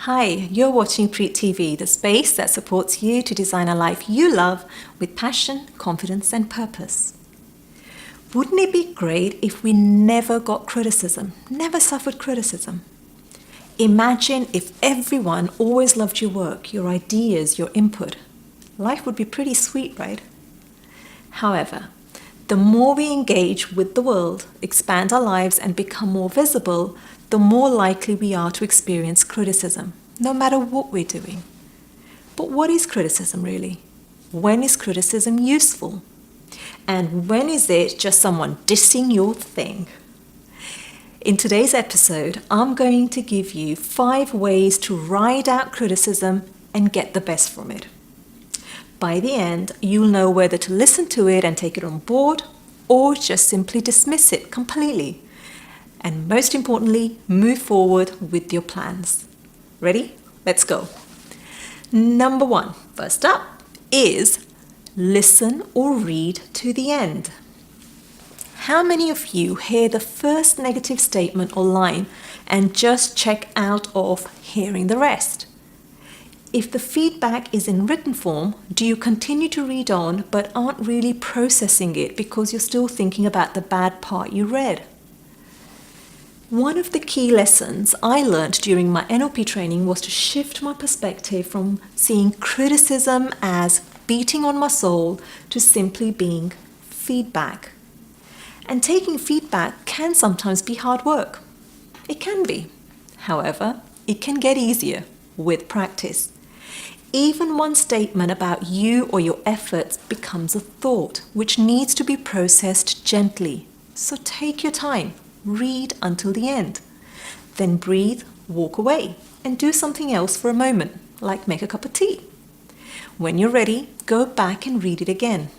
Hi, you're watching Preet TV, the space that supports you to design a life you love with passion, confidence, and purpose. Wouldn't it be great if we never got criticism, never suffered criticism? Imagine if everyone always loved your work, your ideas, your input. Life would be pretty sweet, right? However, the more we engage with the world, expand our lives, and become more visible, the more likely we are to experience criticism, no matter what we're doing. But what is criticism really? When is criticism useful? And when is it just someone dissing your thing? In today's episode, I'm going to give you 5 ways to ride out criticism and get the best from it. By the end, you'll know whether to listen to it and take it on board, or just simply dismiss it completely. And most importantly, move forward with your plans. Ready? Let's go. Number 1, first up, is listen or read to the end. How many of you hear the first negative statement or line and just check out of hearing the rest? If the feedback is in written form, do you continue to read on but aren't really processing it because you're still thinking about the bad part you read? One of the key lessons I learned during my NLP training was to shift my perspective from seeing criticism as beating on my soul to simply being feedback. And taking feedback can sometimes be hard work. It can be. However, it can get easier with practice. Even one statement about you or your efforts becomes a thought, which needs to be processed gently. So take your time. Read until the end. Then breathe, walk away, and do something else for a moment, like make a cup of tea. When you're ready, go back and read it again.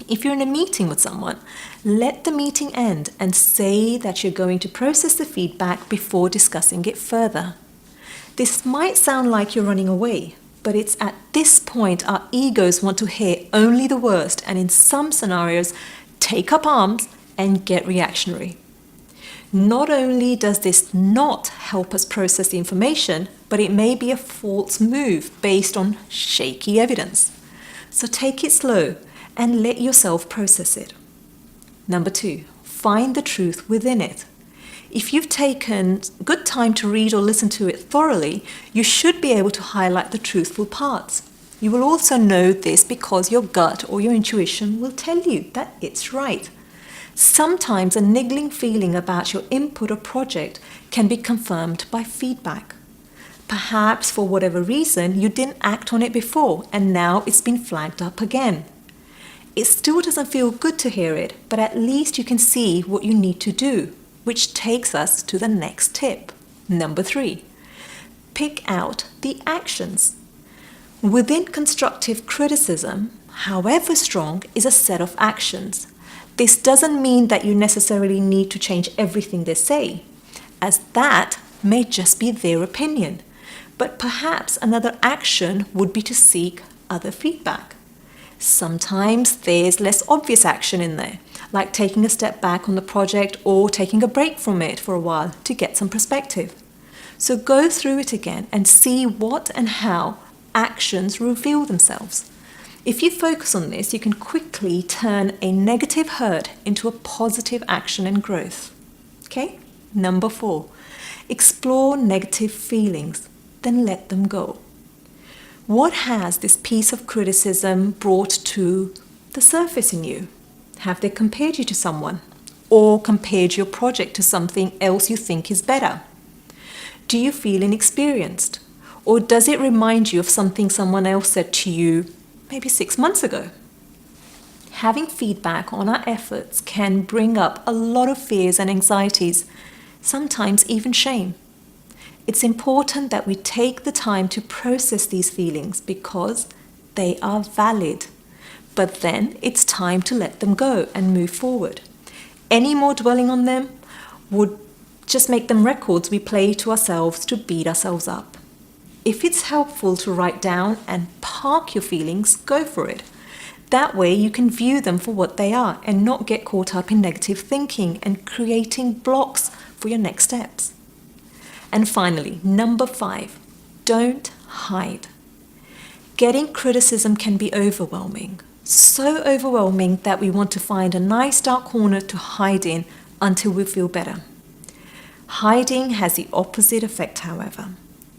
If you're in a meeting with someone, let the meeting end and say that you're going to process the feedback before discussing it further. This might sound like you're running away, but it's at this point our egos want to hear only the worst, and in some scenarios, take up arms and get reactionary. Not only does this not help us process the information, but it may be a false move based on shaky evidence. So take it slow and let yourself process it. Number 2, find the truth within it. If you've taken good time to read or listen to it thoroughly, you should be able to highlight the truthful parts. You will also know this because your gut or your intuition will tell you that it's right. Sometimes a niggling feeling about your input or project can be confirmed by feedback. Perhaps for whatever reason you didn't act on it before and now it's been flagged up again. It still doesn't feel good to hear it, but at least you can see what you need to do, which takes us to the next tip. Number 3, pick out the actions. Within constructive criticism, however strong, is a set of actions. This doesn't mean that you necessarily need to change everything they say, as that may just be their opinion. But perhaps another action would be to seek other feedback. Sometimes there's less obvious action in there, like taking a step back on the project or taking a break from it for a while to get some perspective. So go through it again and see what and how actions reveal themselves. If you focus on this, you can quickly turn a negative hurt into a positive action and growth. Okay? Number 4, explore negative feelings, then let them go. What has this piece of criticism brought to the surface in you? Have they compared you to someone? Or compared your project to something else you think is better? Do you feel inexperienced? Or does it remind you of something someone else said to you maybe 6 months ago? Having feedback on our efforts can bring up a lot of fears and anxieties, sometimes even shame. It's important that we take the time to process these feelings because they are valid. But then it's time to let them go and move forward. Any more dwelling on them would just make them records we play to ourselves to beat ourselves up. If it's helpful to write down and park your feelings, go for it. That way you can view them for what they are and not get caught up in negative thinking and creating blocks for your next steps. And finally, number 5, don't hide. Getting criticism can be overwhelming. So overwhelming that we want to find a nice dark corner to hide in until we feel better. Hiding has the opposite effect, however.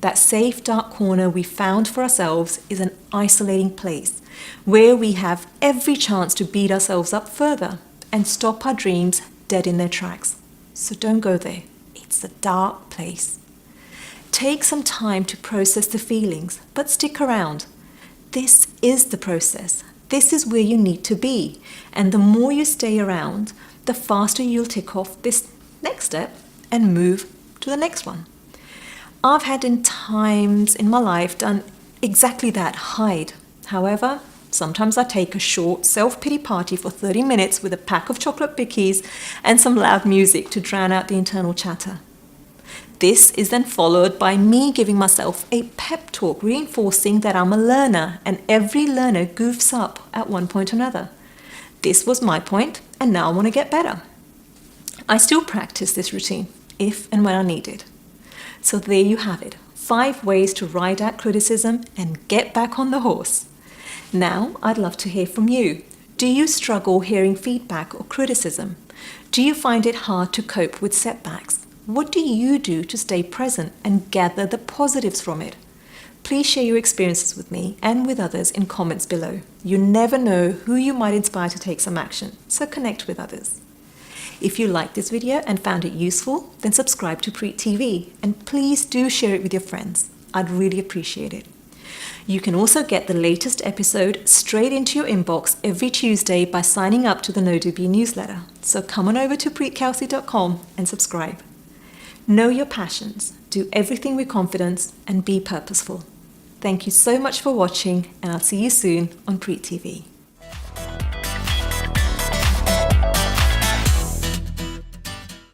That safe dark corner we found for ourselves is an isolating place where we have every chance to beat ourselves up further and stop our dreams dead in their tracks. So don't go there. It's a dark place. Take some time to process the feelings, but stick around. This is the process. This is where you need to be. And the more you stay around, the faster you'll tick off this next step and move to the next one. I've had in times in my life done exactly that, hide. However, sometimes I take a short self-pity party for 30 minutes with a pack of chocolate bickies and some loud music to drown out the internal chatter. This is then followed by me giving myself a pep talk, reinforcing that I'm a learner and every learner goofs up at one point or another. This was my point, and now I want to get better. I still practice this routine if and when I need it. So there you have it, 5 ways to ride out criticism and get back on the horse. Now I'd love to hear from you. Do you struggle hearing feedback or criticism? Do you find it hard to cope with setbacks? What do you do to stay present and gather the positives from it? Please share your experiences with me and with others in comments below. You never know who you might inspire to take some action, so connect with others. If you liked this video and found it useful, then subscribe to Preet TV and please do share it with your friends. I'd really appreciate it. You can also get the latest episode straight into your inbox every Tuesday by signing up to the NoDB newsletter. So come on over to preetkalsi.com and subscribe. Know your passions, do everything with confidence, and be purposeful. Thank you so much for watching, and I'll see you soon on Preet TV.